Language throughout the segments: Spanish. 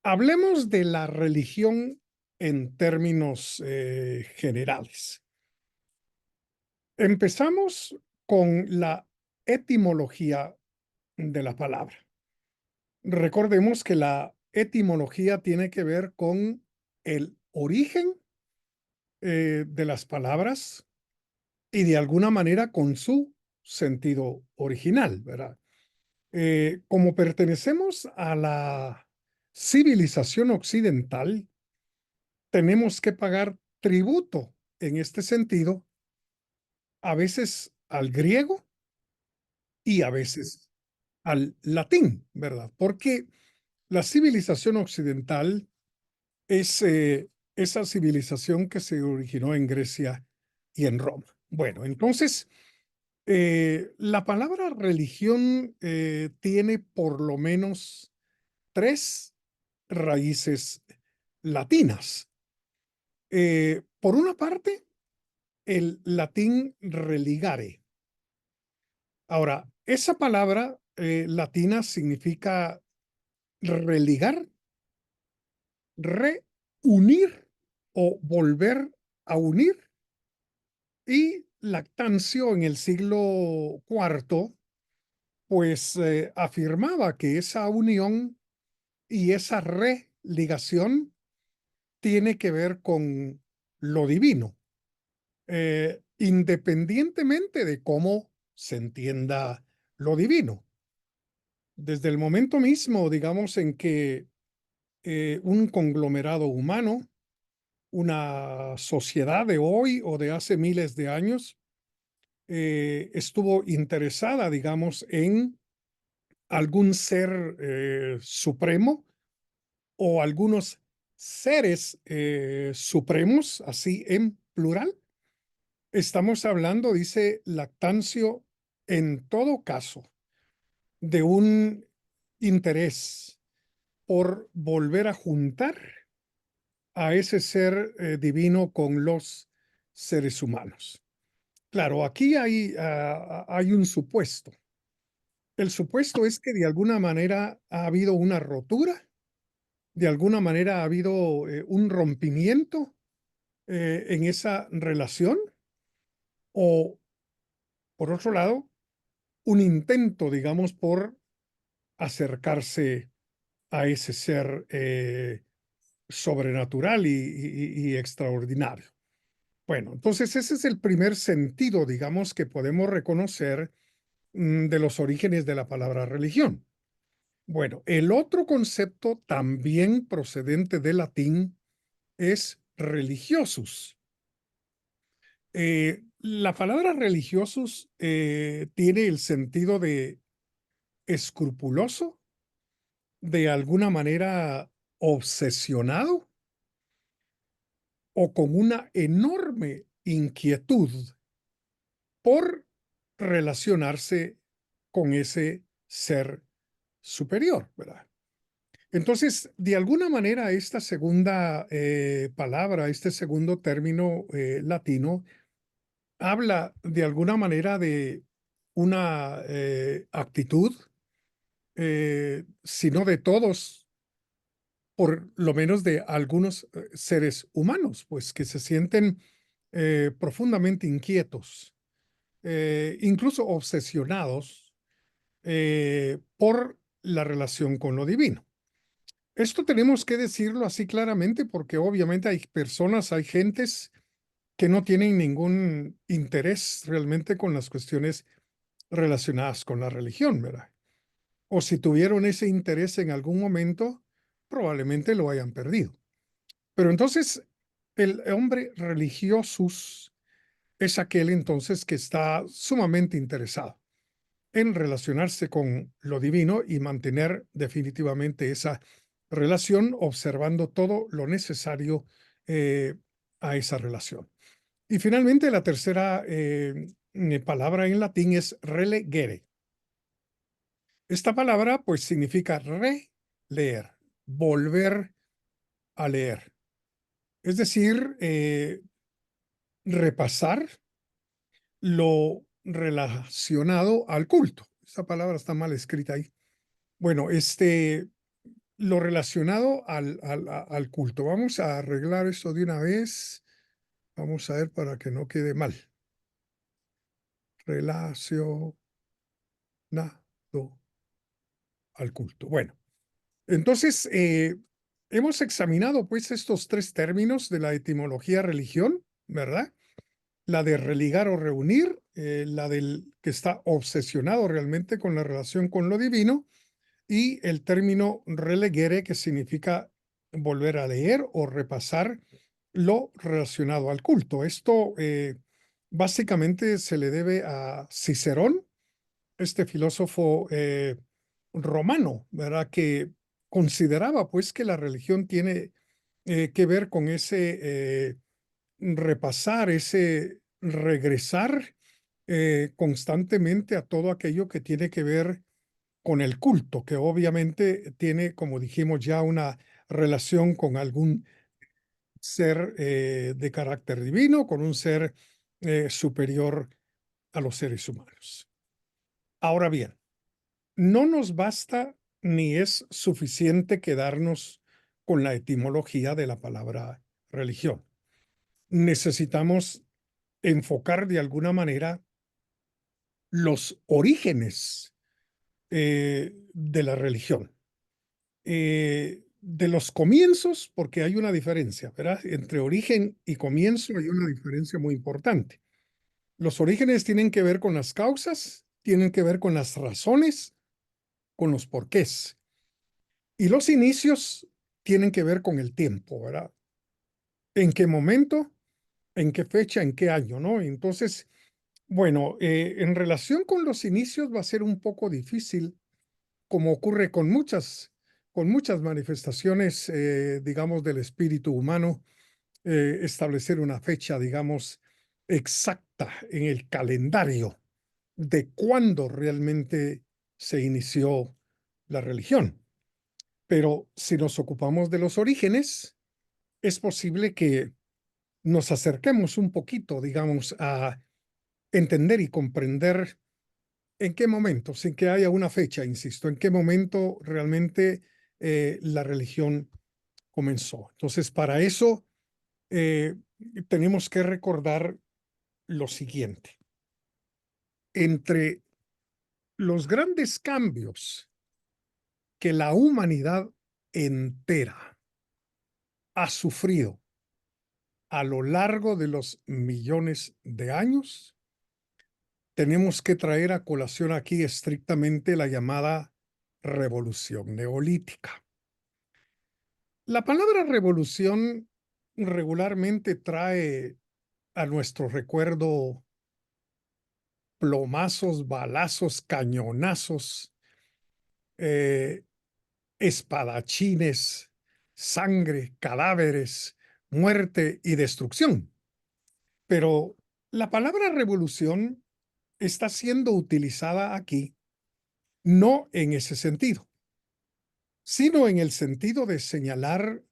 Hablemos de la religión en términos generales. Empezamos con la etimología de la palabra. Recordemos que la etimología tiene que ver con el origen de las palabras y de alguna manera con su sentido original, ¿verdad? Como pertenecemos a la civilización occidental, tenemos que pagar tributo en este sentido, a veces al griego y a veces al latín, ¿verdad? Porque la civilización occidental es esa civilización que se originó en Grecia y en Roma. Bueno, entonces, la palabra religión tiene por lo menos tres raíces latinas. Por una parte, el latín religare. Ahora, esa palabra latina significa religar, reunir o volver a unir. Y Lactancio en el siglo IV, pues afirmaba que esa unión y esa religación tiene que ver con lo divino, independientemente de cómo se entienda lo divino. Desde el momento mismo, digamos, en que un conglomerado humano, una sociedad de hoy o de hace miles de años, estuvo interesada, digamos, en algún ser supremo o algunos seres supremos, así en plural. Estamos hablando, dice Lactancio, en todo caso, de un interés por volver a juntar a ese ser divino con los seres humanos. Claro, aquí hay un supuesto. El supuesto es que de alguna manera ha habido una rotura, de alguna manera ha habido un rompimiento en esa relación o, por otro lado, un intento, digamos, por acercarse a ese ser sobrenatural y extraordinario. Bueno, entonces ese es el primer sentido, digamos, que podemos reconocer de los orígenes de la palabra religión. Bueno, el otro concepto también procedente del latín es religiosus. La palabra religiosus tiene el sentido de escrupuloso, de alguna manera obsesionado o con una enorme inquietud por relacionarse con ese ser superior, ¿verdad? Entonces, de alguna manera, esta segunda palabra, este segundo término latino, habla de alguna manera de una actitud, si no de todos, por lo menos de algunos seres humanos, pues que se sienten profundamente inquietos, incluso obsesionados por la relación con lo divino. Esto tenemos que decirlo así claramente porque obviamente hay personas, hay gentes que no tienen ningún interés realmente con las cuestiones relacionadas con la religión, ¿verdad? O si tuvieron ese interés en algún momento, probablemente lo hayan perdido. Pero entonces, el hombre religiosus es aquel entonces que está sumamente interesado en relacionarse con lo divino y mantener definitivamente esa relación, observando todo lo necesario a esa relación. Y finalmente, la tercera palabra en latín es relegere. Esta palabra pues significa releer, volver a leer. Es decir, repasar lo relacionado al culto. Esa palabra está mal escrita ahí. Bueno, lo relacionado al culto. Vamos a arreglar esto de una vez. Vamos a ver para que no quede mal. Relacionado al culto. Bueno, entonces hemos examinado pues estos tres términos de la etimología religión, ¿verdad? La de religar o reunir, la del que está obsesionado realmente con la relación con lo divino, y el término relegere, que significa volver a leer o repasar lo relacionado al culto. Esto básicamente se le debe a Cicerón, este filósofo romano, ¿verdad? Que consideraba pues que la religión tiene que ver con ese repasar, ese regresar constantemente a todo aquello que tiene que ver con el culto, que obviamente tiene, como dijimos ya, una relación con algún ser de carácter divino, con un ser superior a los seres humanos. Ahora bien, no nos basta ni es suficiente quedarnos con la etimología de la palabra religión. Necesitamos enfocar de alguna manera los orígenes de la religión. De los comienzos, porque hay una diferencia, ¿verdad? Entre origen y comienzo hay una diferencia muy importante. Los orígenes tienen que ver con las causas, tienen que ver con las razones, con los porqués. Y los inicios tienen que ver con el tiempo, ¿verdad? ¿En qué momento? ¿En qué fecha? ¿En qué año? ¿No? Entonces, bueno, en relación con los inicios va a ser un poco difícil, como ocurre con muchas manifestaciones, digamos, del espíritu humano, establecer una fecha, digamos, exacta en el calendario de cuándo realmente se inició la religión. Pero si nos ocupamos de los orígenes, es posible que nos acerquemos un poquito, digamos, a entender y comprender en qué momento, sin que haya una fecha, insisto, en qué momento realmente la religión comenzó. Entonces, para eso eh, tenemos que recordar lo siguiente. Entre los grandes cambios que la humanidad entera ha sufrido a lo largo de los millones de años, tenemos que traer a colación aquí estrictamente la llamada revolución neolítica. La palabra revolución regularmente trae a nuestro recuerdo plomazos, balazos, cañonazos, eh, espadachines, sangre, cadáveres, muerte y destrucción. Pero la palabra revolución está siendo utilizada aquí no en ese sentido, sino en el sentido de señalar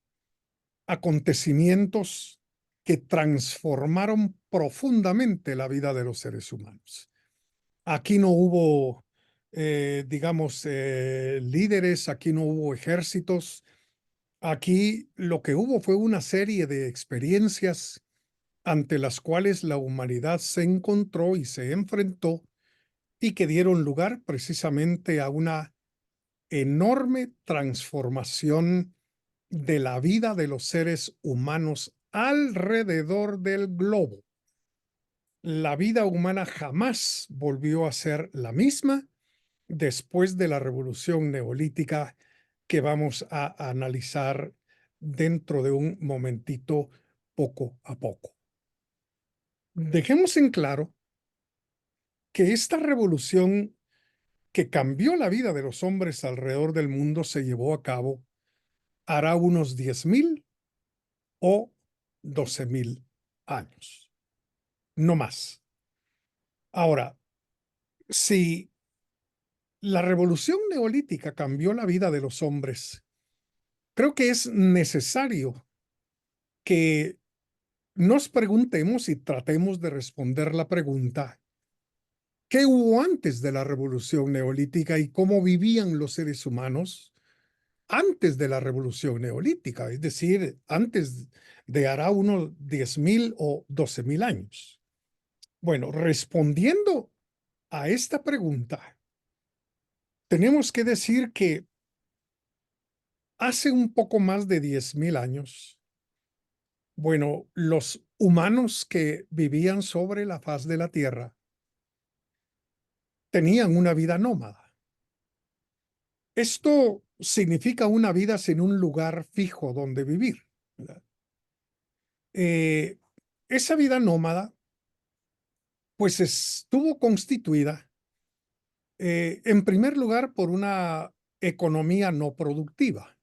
acontecimientos que transformaron profundamente la vida de los seres humanos. Aquí no hubo, digamos, líderes, aquí no hubo ejércitos, aquí lo que hubo fue una serie de experiencias ante las cuales la humanidad se encontró y se enfrentó y que dieron lugar precisamente a una enorme transformación de la vida de los seres humanos alrededor del globo. La vida humana jamás volvió a ser la misma después de la revolución neolítica que vamos a analizar dentro de un momentito poco a poco. Dejemos en claro que esta revolución que cambió la vida de los hombres alrededor del mundo se llevó a cabo hará unos 10,000 o 12,000 años, no más. Ahora, si la revolución neolítica cambió la vida de los hombres, creo que es necesario que nos preguntemos y tratemos de responder la pregunta: ¿qué hubo antes de la revolución neolítica y cómo vivían los seres humanos antes de la revolución neolítica, es decir, antes de hará unos 10.000 o 12.000 años. Bueno, respondiendo a esta pregunta, tenemos que decir que hace un poco más de 10.000 años, bueno, los humanos que vivían sobre la faz de la Tierra tenían una vida nómada. Esto significa una vida sin un lugar fijo donde vivir, ¿verdad? Esa vida nómada, pues estuvo constituida, en primer lugar, por una economía no productiva.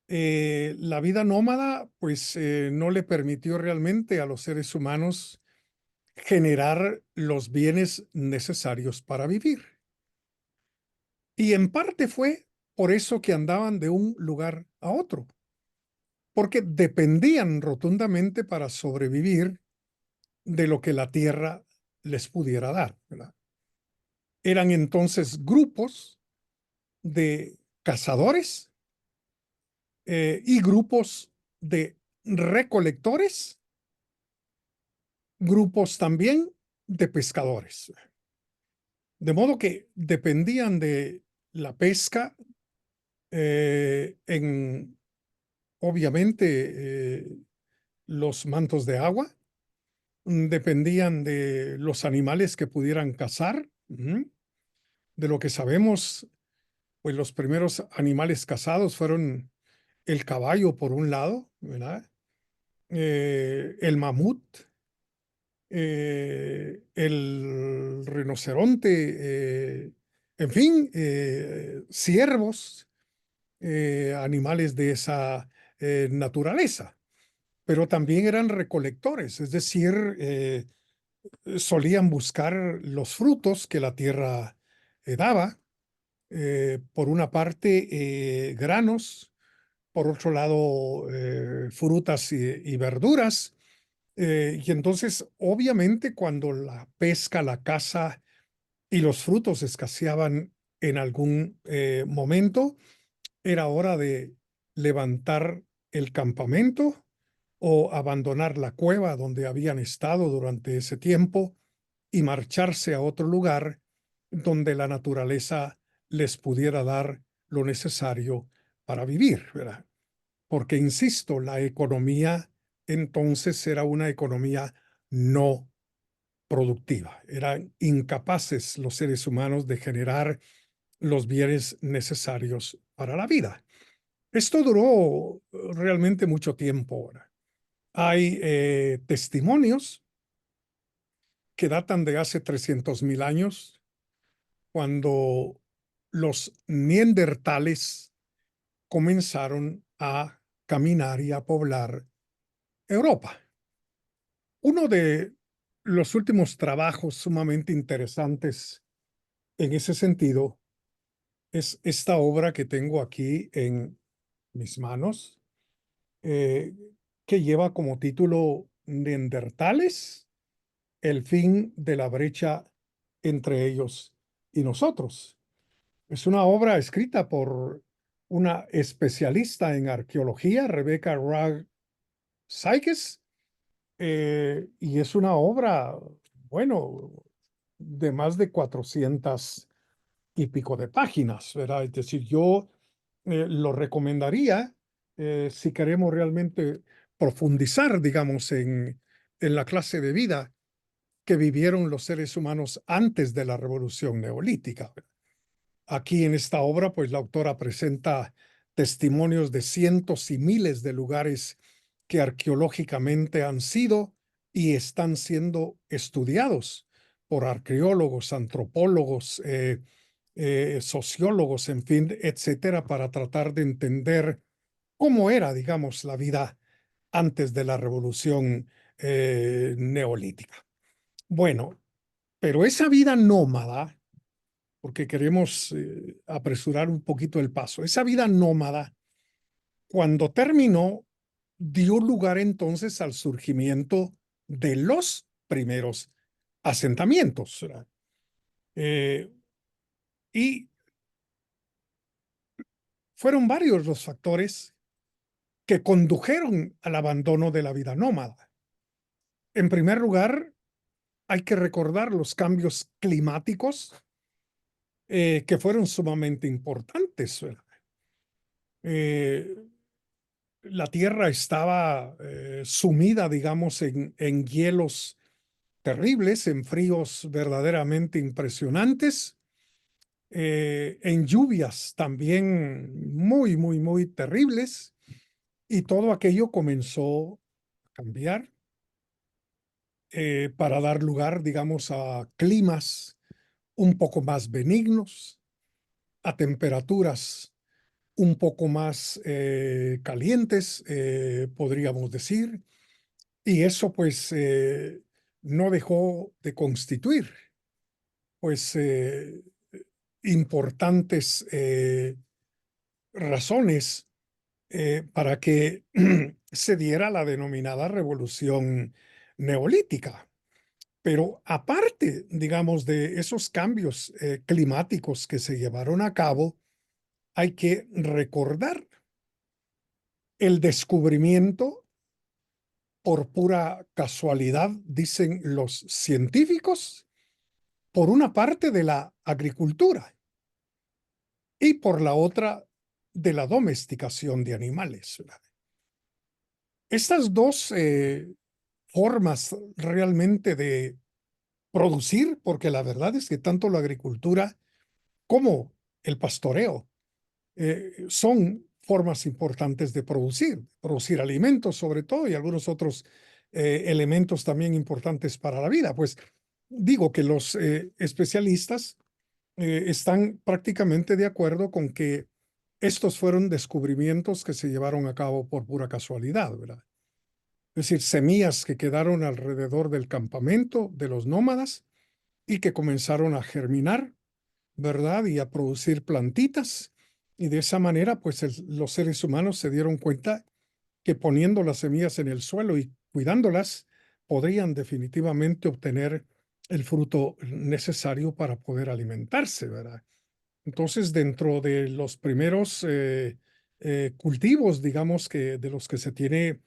La vida nómada, pues, no le permitió realmente a los seres humanos generar los bienes necesarios para vivir. Y en parte fue por eso que andaban de un lugar a otro, porque dependían rotundamente para sobrevivir de lo que la tierra les pudiera dar, ¿verdad? Eran entonces grupos de cazadores y grupos de recolectores, grupos también de pescadores. De modo que dependían de la pesca en, obviamente, los mantos de agua, dependían de los animales que pudieran cazar. De lo que sabemos, pues los primeros animales cazados fueron el caballo por un lado, ¿verdad? El mamut, el rinoceronte, en fin, ciervos, animales de esa naturaleza, pero también eran recolectores, es decir, solían buscar los frutos que la tierra daba, por una parte granos, por otro lado frutas y verduras, y entonces obviamente cuando la pesca, la caza y los frutos escaseaban en algún momento, era hora de levantar el campamento o abandonar la cueva donde habían estado durante ese tiempo y marcharse a otro lugar donde la naturaleza les pudiera dar lo necesario para vivir, ¿verdad? Porque, insisto, la economía entonces era una economía no productiva. Eran incapaces los seres humanos de generar los bienes necesarios para la vida. Esto duró realmente mucho tiempo. Hay testimonios que datan de hace 300.000 años, cuando los neandertales comenzaron a caminar y a poblar Europa. Uno de los últimos trabajos sumamente interesantes en ese sentido es esta obra que tengo aquí en mis manos, eh, que lleva como título Neandertales, el fin de la brecha entre ellos y nosotros. Es una obra escrita por una especialista en arqueología, Rebecca Ragg Sykes, y es una obra, bueno, de más de 400 y pico de páginas, ¿verdad? Es decir, yo lo recomendaría si queremos realmente profundizar, digamos, en la clase de vida que vivieron los seres humanos antes de la revolución neolítica. Aquí en esta obra, pues la autora presenta testimonios de cientos y miles de lugares que arqueológicamente han sido y están siendo estudiados por arqueólogos, antropólogos, sociólogos, en fin, etcétera, para tratar de entender cómo era, digamos, la vida antes de la revolución neolítica. Bueno, pero esa vida nómada, porque queremos apresurar un poquito el paso. Esa vida nómada, cuando terminó, dio lugar entonces al surgimiento de los primeros asentamientos. Y fueron varios los factores que condujeron al abandono de la vida nómada. En primer lugar, hay que recordar los cambios climáticos que fueron sumamente importantes. Eh, la Tierra estaba sumida, digamos, en hielos terribles, en fríos verdaderamente impresionantes, en lluvias también muy, muy, muy terribles, y todo aquello comenzó a cambiar para dar lugar, digamos, a climas un poco más benignos, a temperaturas un poco más calientes, podríamos decir, y eso pues no dejó de constituir pues importantes razones para que se diera la denominada revolución neolítica. Pero aparte, digamos, de esos cambios climáticos que se llevaron a cabo, hay que recordar el descubrimiento por pura casualidad, dicen los científicos, por una parte de la agricultura y por la otra de la domesticación de animales. Estas dos formas realmente de producir, porque la verdad es que tanto la agricultura como el pastoreo son formas importantes de producir alimentos sobre todo y algunos otros elementos también importantes para la vida. Pues digo que los especialistas están prácticamente de acuerdo con que estos fueron descubrimientos que se llevaron a cabo por pura casualidad, ¿verdad? Es decir, semillas que quedaron alrededor del campamento de los nómadas y que comenzaron a germinar, ¿verdad? Y a producir plantitas. Y de esa manera, pues los seres humanos se dieron cuenta que poniendo las semillas en el suelo y cuidándolas, podrían definitivamente obtener el fruto necesario para poder alimentarse, ¿verdad? Entonces, dentro de los primeros cultivos, digamos, que de los que se tiene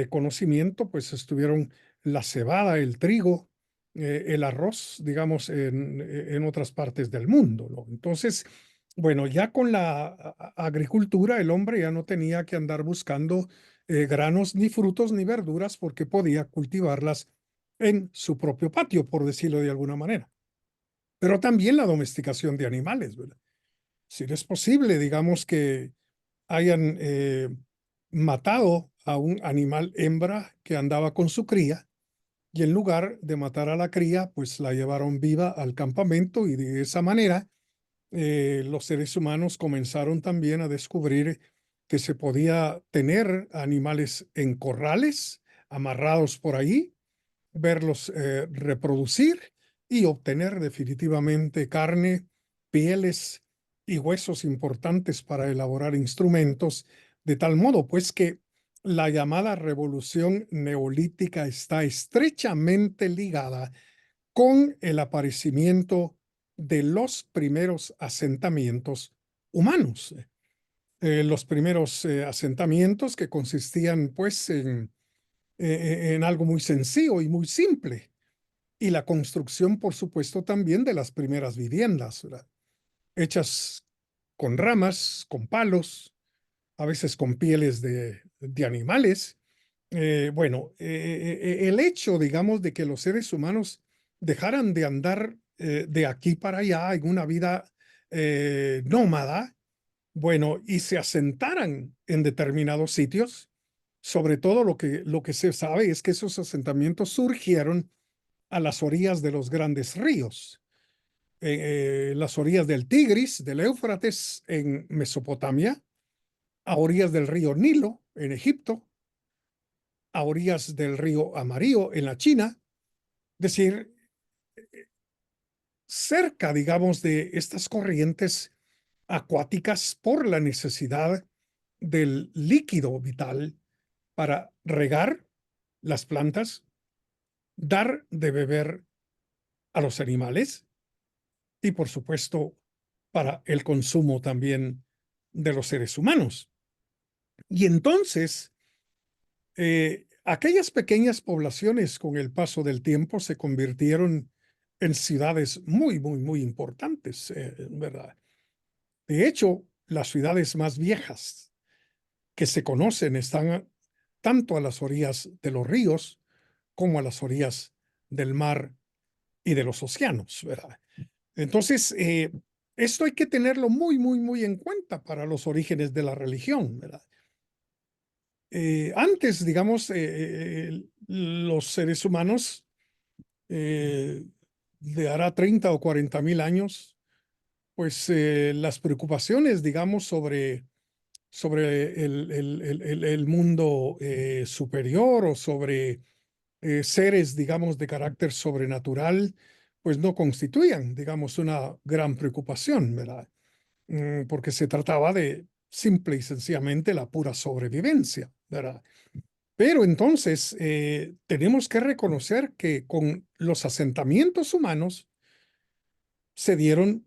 conocimiento, pues estuvieron la cebada, el trigo, el arroz, digamos, en otras partes del mundo, ¿no? Entonces, bueno, ya con la agricultura, el hombre ya no tenía que andar buscando granos, ni frutos, ni verduras, porque podía cultivarlas en su propio patio, por decirlo de alguna manera. Pero también la domesticación de animales, ¿verdad? Si es posible, digamos que hayan matado a un animal hembra que andaba con su cría y en lugar de matar a la cría, pues la llevaron viva al campamento y de esa manera los seres humanos comenzaron también a descubrir que se podía tener animales en corrales amarrados por ahí, verlos reproducir y obtener definitivamente carne, pieles y huesos importantes para elaborar instrumentos, de tal modo pues que la llamada revolución neolítica está estrechamente ligada con el aparecimiento de los primeros asentamientos humanos. Los primeros asentamientos que consistían pues en algo muy sencillo y muy simple, y la construcción, por supuesto, también de las primeras viviendas, ¿verdad? Hechas con ramas, con palos, a veces con pieles de animales. Bueno, el hecho, digamos, de que los seres humanos dejaran de andar de aquí para allá en una vida nómada, bueno, y se asentaran en determinados sitios, sobre todo lo que se sabe es que esos asentamientos surgieron a las orillas de los grandes ríos, las orillas del Tigris, del Éufrates en Mesopotamia, a orillas del río Nilo en Egipto, a orillas del río Amarillo en la China, es decir, cerca, digamos, de estas corrientes acuáticas por la necesidad del líquido vital para regar las plantas, dar de beber a los animales y, por supuesto, para el consumo también de los seres humanos. Y entonces, aquellas pequeñas poblaciones con el paso del tiempo se convirtieron en ciudades muy, muy, muy importantes, ¿verdad? De hecho, las ciudades más viejas que se conocen están tanto a las orillas de los ríos como a las orillas del mar y de los océanos, ¿verdad? Entonces, esto hay que tenerlo muy, muy, muy en cuenta para los orígenes de la religión, ¿verdad? Antes, digamos, los seres humanos de hará 30 o 40 mil años, pues las preocupaciones, digamos, sobre el mundo superior o sobre seres, digamos, de carácter sobrenatural, pues no constituían, digamos, una gran preocupación, ¿verdad? Porque se trataba de simple y sencillamente la pura sobrevivencia, ¿verdad? Pero entonces tenemos que reconocer que con los asentamientos humanos se dieron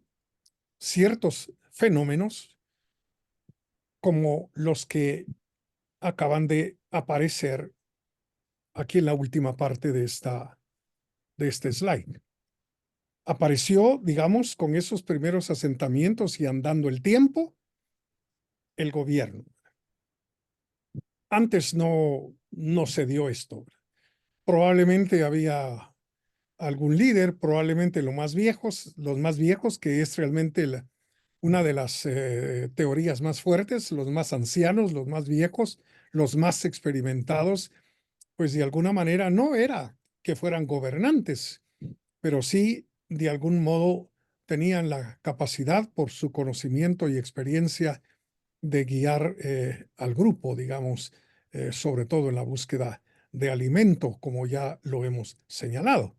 ciertos fenómenos como los que acaban de aparecer aquí en la última parte de este slide. Apareció, digamos, con esos primeros asentamientos y andando el tiempo, el gobierno. Antes no se dio esto. Probablemente había algún líder, probablemente los más viejos, que es realmente una de las teorías más fuertes, los más ancianos, los más viejos, los más experimentados, pues de alguna manera no era que fueran gobernantes, pero sí de algún modo tenían la capacidad por su conocimiento y experiencia de guiar al grupo, digamos, sobre todo en la búsqueda de alimento, como ya lo hemos señalado.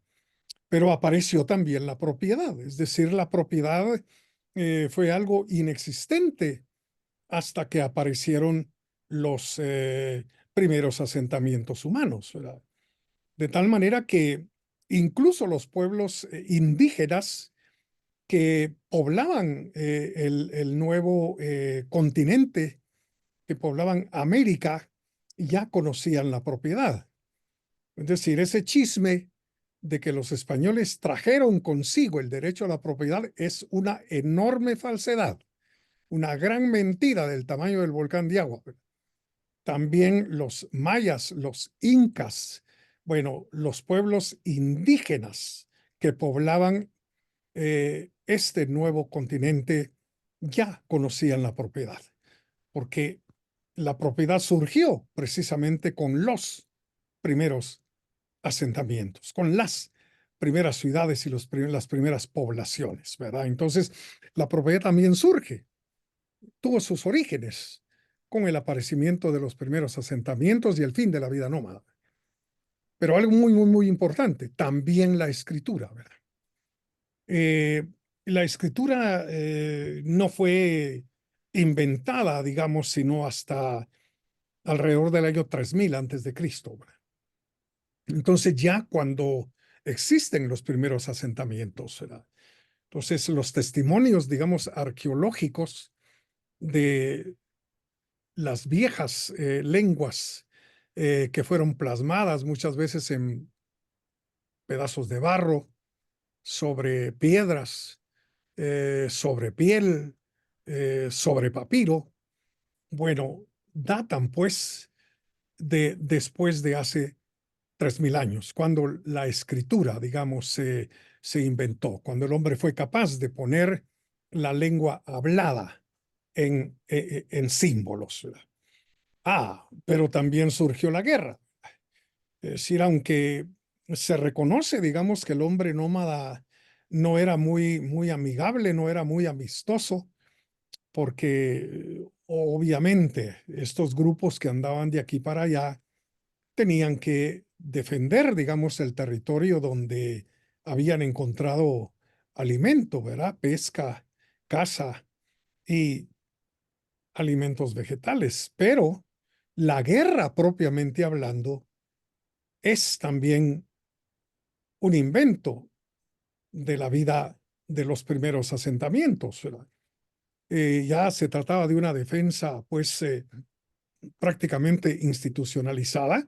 Pero apareció también la propiedad, es decir, la propiedad fue algo inexistente hasta que aparecieron los primeros asentamientos humanos, ¿verdad? De tal manera que incluso los pueblos indígenas que poblaban el nuevo continente, que poblaban América, ya conocían la propiedad. Es decir, ese chisme de que los españoles trajeron consigo el derecho a la propiedad es una enorme falsedad, una gran mentira del tamaño del volcán de agua. También los mayas, los incas, bueno, los pueblos indígenas que poblaban este nuevo continente ya conocían la propiedad, porque la propiedad surgió precisamente con los primeros asentamientos, con las primeras ciudades y las primeras poblaciones, ¿verdad? Entonces, la propiedad también surge, tuvo sus orígenes con el aparecimiento de los primeros asentamientos y el fin de la vida nómada. Pero algo muy, muy, muy importante, también la escritura, ¿verdad? Eh, la escritura no fue inventada, digamos, sino hasta alrededor del año 3000 antes de Cristo, ¿verdad? Entonces ya cuando existen los primeros asentamientos, ¿verdad? Entonces los testimonios, digamos, arqueológicos de las viejas lenguas que fueron plasmadas muchas veces en pedazos de barro, sobre piedras, sobre piel, sobre papiro, bueno, datan pues de después de hace 3000 años, cuando la escritura, digamos, se inventó, cuando el hombre fue capaz de poner la lengua hablada en símbolos, ¿verdad? Pero también surgió la guerra. Es decir, aunque se reconoce, digamos, que el hombre nómada no era muy, muy amigable, no era muy amistoso, porque obviamente estos grupos que andaban de aquí para allá tenían que defender, digamos, el territorio donde habían encontrado alimento, ¿verdad? Pesca, caza y alimentos vegetales. Pero la guerra, propiamente hablando, es también un invento de la vida de los primeros asentamientos, ¿verdad? Ya se trataba de una defensa, pues, prácticamente institucionalizada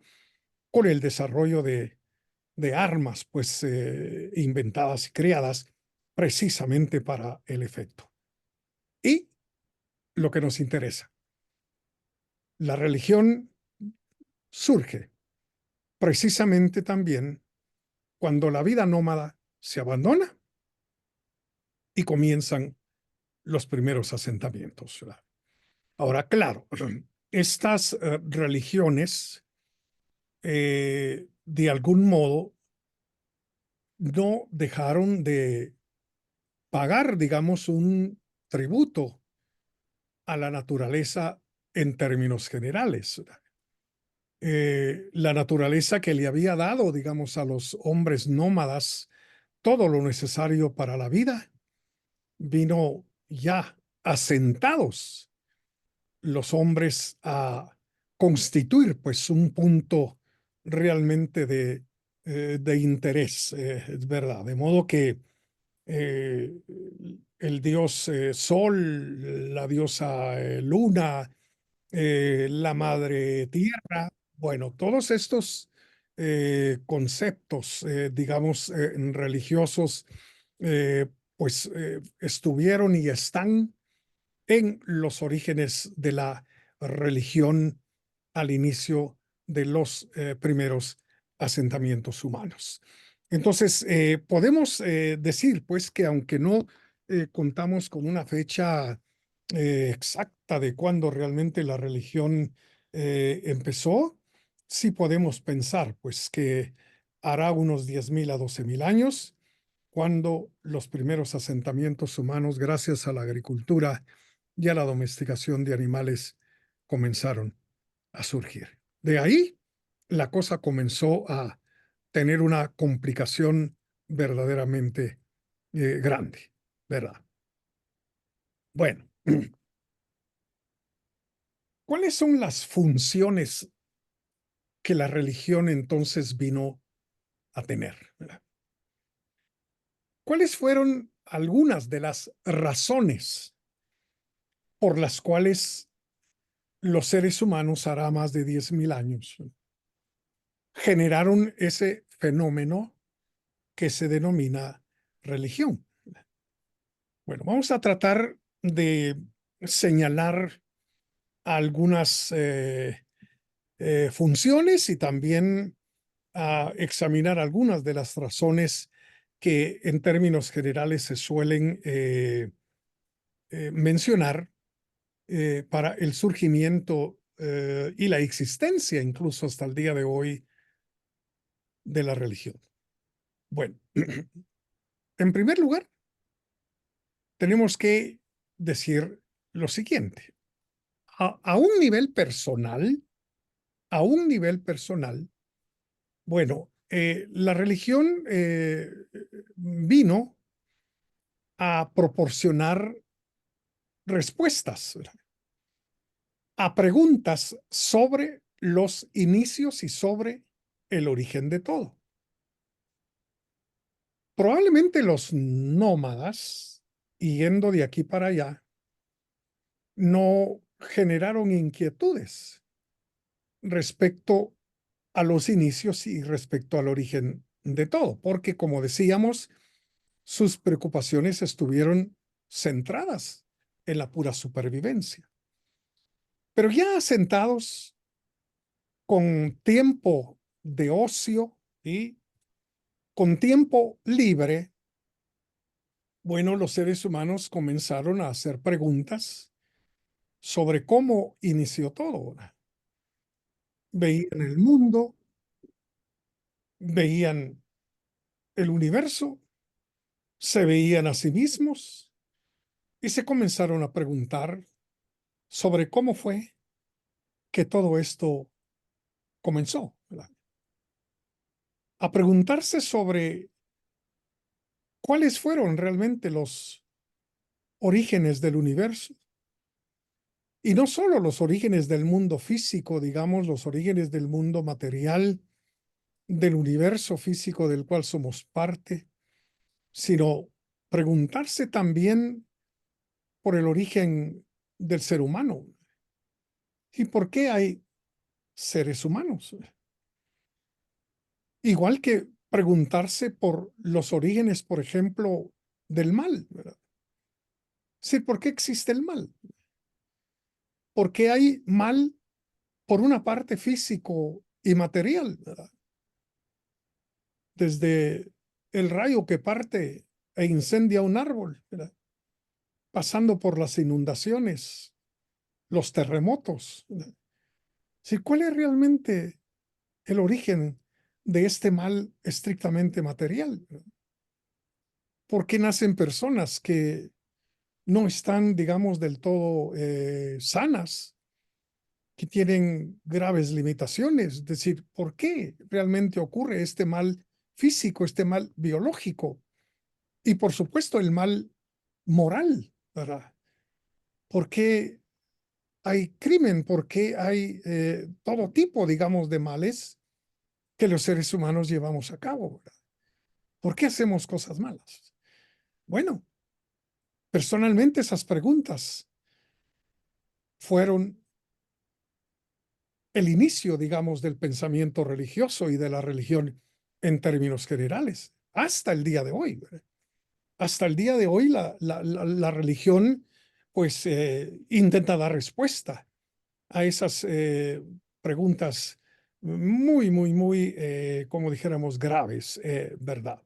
con el desarrollo de armas, pues, inventadas y creadas precisamente para el efecto. Y lo que nos interesa, la religión surge precisamente también cuando la vida nómada se abandona y comienzan los primeros asentamientos, ¿verdad? Ahora, claro, estas religiones, de algún modo, no dejaron de pagar, digamos, un tributo a la naturaleza en términos generales. La naturaleza que le había dado, digamos, a los hombres nómadas todo lo necesario para la vida, vino ya asentados los hombres a constituir, pues, un punto realmente de interés, es verdad. De modo que eh, el dios Sol, la diosa Luna, la madre Tierra, bueno, todos estos conceptos, digamos, religiosos, eh, pues estuvieron y están en los orígenes de la religión al inicio de los primeros asentamientos humanos. Entonces, podemos decir, pues, que aunque no contamos con una fecha exacta de cuándo realmente la religión empezó, sí podemos pensar, pues, que hará unos 10.000 a 12.000 años, cuando los primeros asentamientos humanos, gracias a la agricultura y a la domesticación de animales, comenzaron a surgir. De ahí, la cosa comenzó a tener una complicación verdaderamente grande, ¿verdad? Bueno, ¿cuáles son las funciones que la religión entonces vino a tener? ¿Verdad? ¿Cuáles fueron algunas de las razones por las cuales los seres humanos, hará más de 10.000 años, generaron ese fenómeno que se denomina religión? Bueno, vamos a tratar de señalar algunas funciones y también a examinar algunas de las razones que en términos generales se suelen mencionar para el surgimiento y la existencia, incluso hasta el día de hoy, de la religión. Bueno, en primer lugar, tenemos que decir lo siguiente. A un nivel personal, a un nivel personal, bueno, la religión vino a proporcionar respuestas a preguntas sobre los inicios y sobre el origen de todo. Probablemente los nómadas, yendo de aquí para allá, no generaron inquietudes respecto a los inicios y respecto al origen de todo, porque como decíamos, sus preocupaciones estuvieron centradas en la pura supervivencia. Pero ya sentados con tiempo de ocio y con tiempo libre, bueno, los seres humanos comenzaron a hacer preguntas sobre cómo inició todo. Veían el mundo, veían el universo, se veían a sí mismos y se comenzaron a preguntar sobre cómo fue que todo esto comenzó, ¿verdad? A preguntarse sobre cuáles fueron realmente los orígenes del universo. Y no solo los orígenes del mundo físico, digamos, los orígenes del mundo material, del universo físico del cual somos parte, sino preguntarse también por el origen del ser humano. ¿Y por qué hay seres humanos? Igual que preguntarse por los orígenes, por ejemplo, del mal, ¿verdad? Sí, ¿por qué existe el mal? ¿Por qué hay mal por una parte físico y material, ¿verdad? Desde el rayo que parte e incendia un árbol, ¿verdad? Pasando por las inundaciones, los terremotos, ¿verdad? Sí, ¿cuál es realmente el origen de este mal estrictamente material? ¿Por qué nacen personas que no están, digamos, del todo sanas, que tienen graves limitaciones? Es decir, ¿por qué realmente ocurre este mal físico, este mal biológico? Y por supuesto el mal moral, ¿verdad? ¿Por qué hay crimen? ¿Por qué hay todo tipo, digamos, de males que los seres humanos llevamos a cabo, ¿verdad? ¿Por qué hacemos cosas malas? Bueno, personalmente esas preguntas fueron el inicio, digamos, del pensamiento religioso y de la religión en términos generales, hasta el día de hoy, ¿verdad? Hasta el día de hoy la religión pues intenta dar respuesta a esas preguntas muy, como dijéramos, graves, ¿verdad?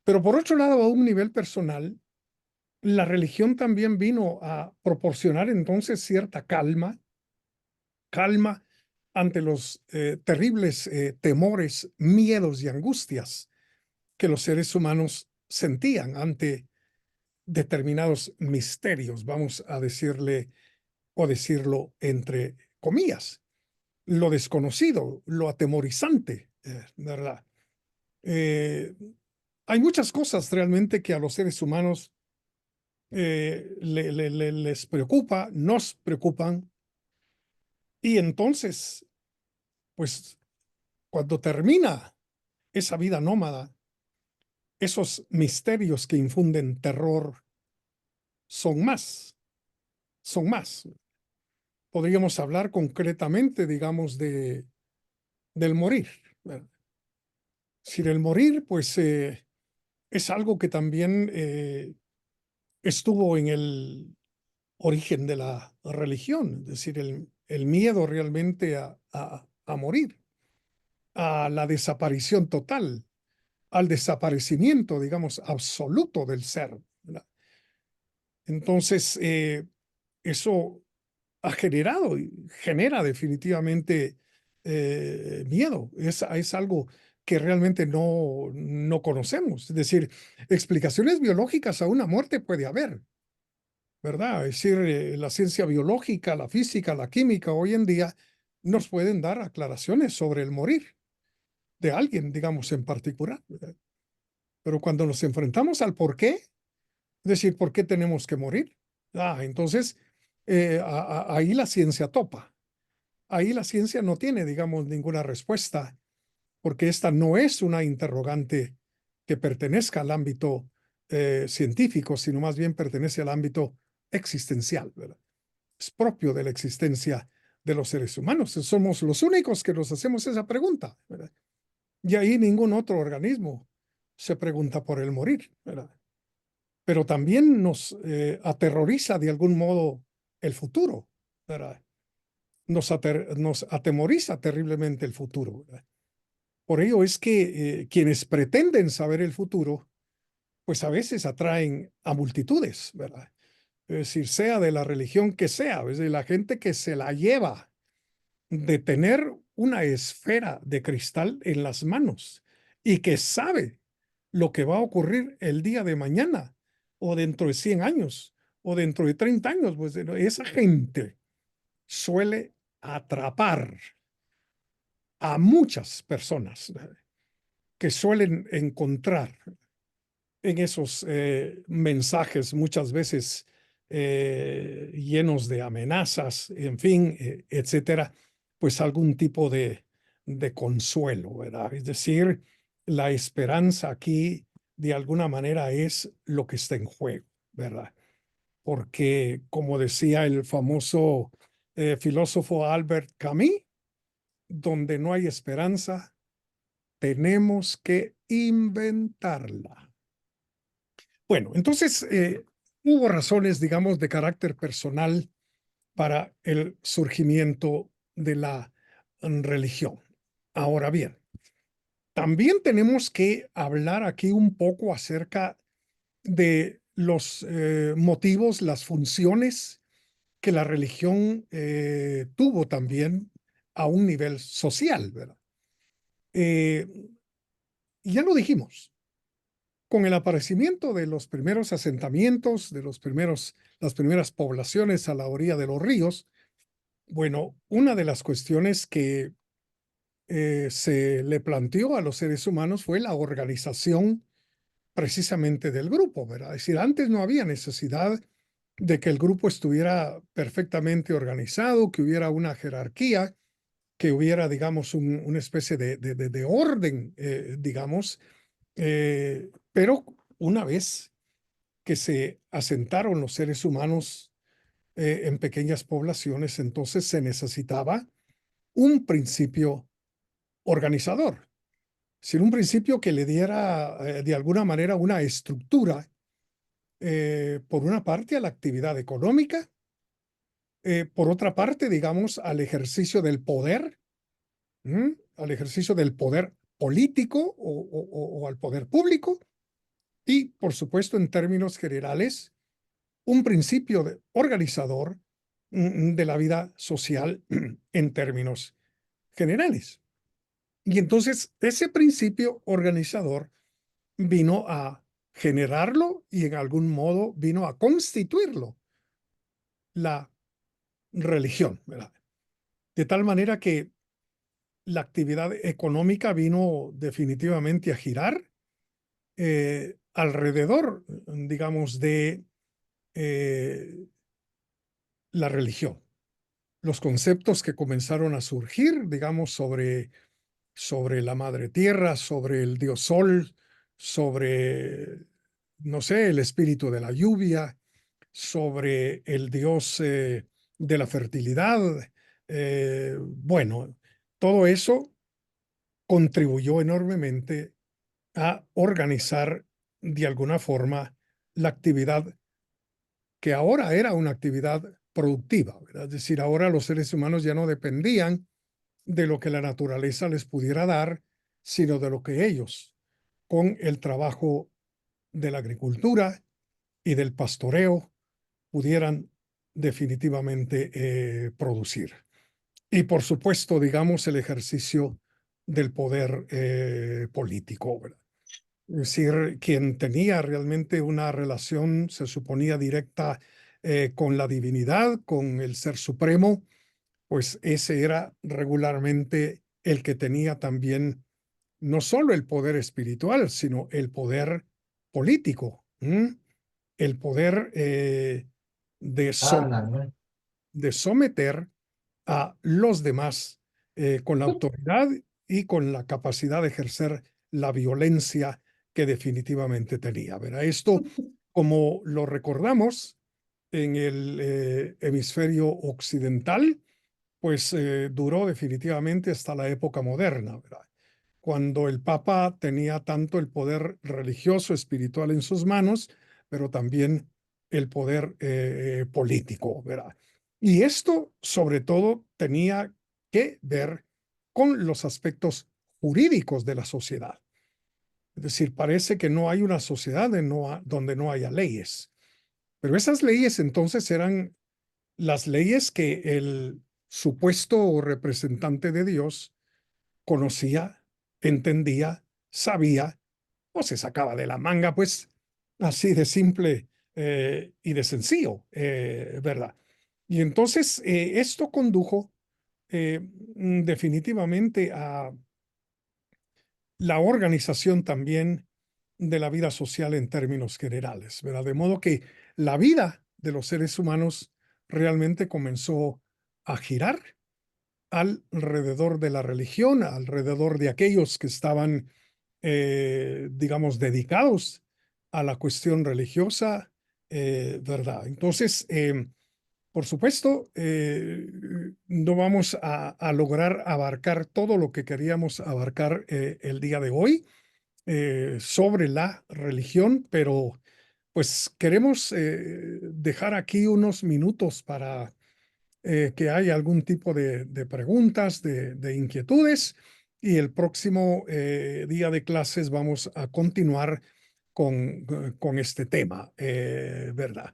Pero por otro lado, a un nivel personal, la religión también vino a proporcionar entonces cierta calma ante los terribles temores, miedos y angustias que los seres humanos sentían ante determinados misterios, vamos a decirle o decirlo entre comillas, lo desconocido, lo atemorizante, ¿verdad? Eh, Hay muchas cosas realmente que a los seres humanos les preocupa, nos preocupan, y entonces, pues cuando termina esa vida nómada, esos misterios que infunden terror son más, son más. Podríamos hablar concretamente, digamos, del morir, ¿verdad? Si el morir, pues es algo que también estuvo en el origen de la religión, es decir, el miedo realmente a morir, a la desaparición total, al desaparecimiento, digamos, absoluto del ser, ¿verdad? Entonces, eso ha generado y genera definitivamente miedo. Es algo que realmente no conocemos. Es decir, explicaciones biológicas a una muerte puede haber, ¿verdad? Es decir, la ciencia biológica, la física, la química hoy en día nos pueden dar aclaraciones sobre el morir de alguien, digamos, en particular, ¿verdad? Pero cuando nos enfrentamos al por qué, es decir, ¿por qué tenemos que morir? Entonces, ahí la ciencia topa. Ahí la ciencia no tiene, digamos, ninguna respuesta, porque esta no es una interrogante que pertenezca al ámbito científico, sino más bien pertenece al ámbito existencial, ¿verdad? Es propio de la existencia de los seres humanos. Somos los únicos que nos hacemos esa pregunta, ¿verdad? Y ahí ningún otro organismo se pregunta por el morir, ¿verdad? Pero también nos aterroriza de algún modo el futuro, ¿verdad? Nos atemoriza terriblemente el futuro, ¿verdad? Por ello es que quienes pretenden saber el futuro, pues a veces atraen a multitudes, ¿verdad? Es decir, sea de la religión que sea, es de la gente que se la lleva de tener una esfera de cristal en las manos y que sabe lo que va a ocurrir el día de mañana o dentro de 100 años o dentro de 30 años, pues esa gente suele atrapar a muchas personas que suelen encontrar en esos mensajes muchas veces llenos de amenazas, en fin, etcétera, pues algún tipo de consuelo, ¿verdad? Es decir, la esperanza aquí de alguna manera es lo que está en juego, ¿verdad? porque, como decía el famoso filósofo Albert Camus, donde no hay esperanza, tenemos que inventarla. Bueno, entonces hubo razones, digamos, de carácter personal para el surgimiento de la religión. Ahora bien, también tenemos que hablar aquí un poco acerca de los motivos, las funciones que la religión tuvo también a un nivel social, ¿verdad? Eh, ya lo dijimos, con el aparecimiento de los primeros asentamientos, de las primeras poblaciones a la orilla de los ríos, bueno, una de las cuestiones que se le planteó a los seres humanos fue la organización precisamente del grupo, ¿verdad? Es decir, antes no había necesidad de que el grupo estuviera perfectamente organizado, que hubiera una jerarquía, que hubiera, digamos, una especie de orden, digamos, pero una vez que se asentaron los seres humanos en pequeñas poblaciones, entonces se necesitaba un principio organizador, sin un principio que le diera de alguna manera una estructura, por una parte, a la actividad económica, por otra parte, digamos, al ejercicio del poder, al ejercicio del poder político o al poder público, y, por supuesto, en términos generales, un principio organizador de la vida social en términos generales. Y entonces ese principio organizador vino a generarlo y en algún modo vino a constituirlo, la religión, ¿verdad? De tal manera que la actividad económica vino definitivamente a girar alrededor, digamos, de la religión. Los conceptos que comenzaron a surgir, digamos, sobre la madre tierra, sobre el dios sol, sobre, no sé, el espíritu de la lluvia, sobre el dios de la fertilidad. Bueno, todo eso contribuyó enormemente a organizar de alguna forma la actividad que ahora era una actividad productiva, ¿verdad? Es decir, ahora los seres humanos ya no dependían de lo que la naturaleza les pudiera dar, sino de lo que ellos, con el trabajo de la agricultura y del pastoreo, pudieran definitivamente producir. Y por supuesto, digamos, el ejercicio del poder político, ¿verdad? Es decir, quien tenía realmente una relación, se suponía directa con la divinidad, con el ser supremo, pues ese era regularmente el que tenía también no solo el poder espiritual, sino el poder político, el poder de, som de someter a los demás con la autoridad y con la capacidad de ejercer la violencia que definitivamente tenía. ¿Verdad? Esto, como lo recordamos en el hemisferio occidental, pues duró definitivamente hasta la época moderna, ¿verdad? Cuando el Papa tenía tanto el poder religioso, espiritual en sus manos, pero también el poder político, ¿verdad? Y esto, sobre todo, tenía que ver con los aspectos jurídicos de la sociedad. Es decir, parece que no hay una sociedad donde no haya leyes, pero esas leyes entonces eran las leyes que el supuesto representante de Dios conocía, entendía, sabía o se sacaba de la manga, pues así de simple y de sencillo, ¿verdad? Y entonces esto condujo definitivamente a la organización también de la vida social en términos generales, ¿verdad? De modo que la vida de los seres humanos realmente comenzó a girar alrededor de la religión, alrededor de aquellos que estaban, digamos, dedicados a la cuestión religiosa, ¿verdad? Entonces, por supuesto, no vamos a lograr abarcar todo lo que queríamos abarcar el día de hoy sobre la religión, pero pues queremos dejar aquí unos minutos para que haya algún tipo de preguntas, de inquietudes, y el próximo día de clases vamos a continuar con este tema, ¿verdad?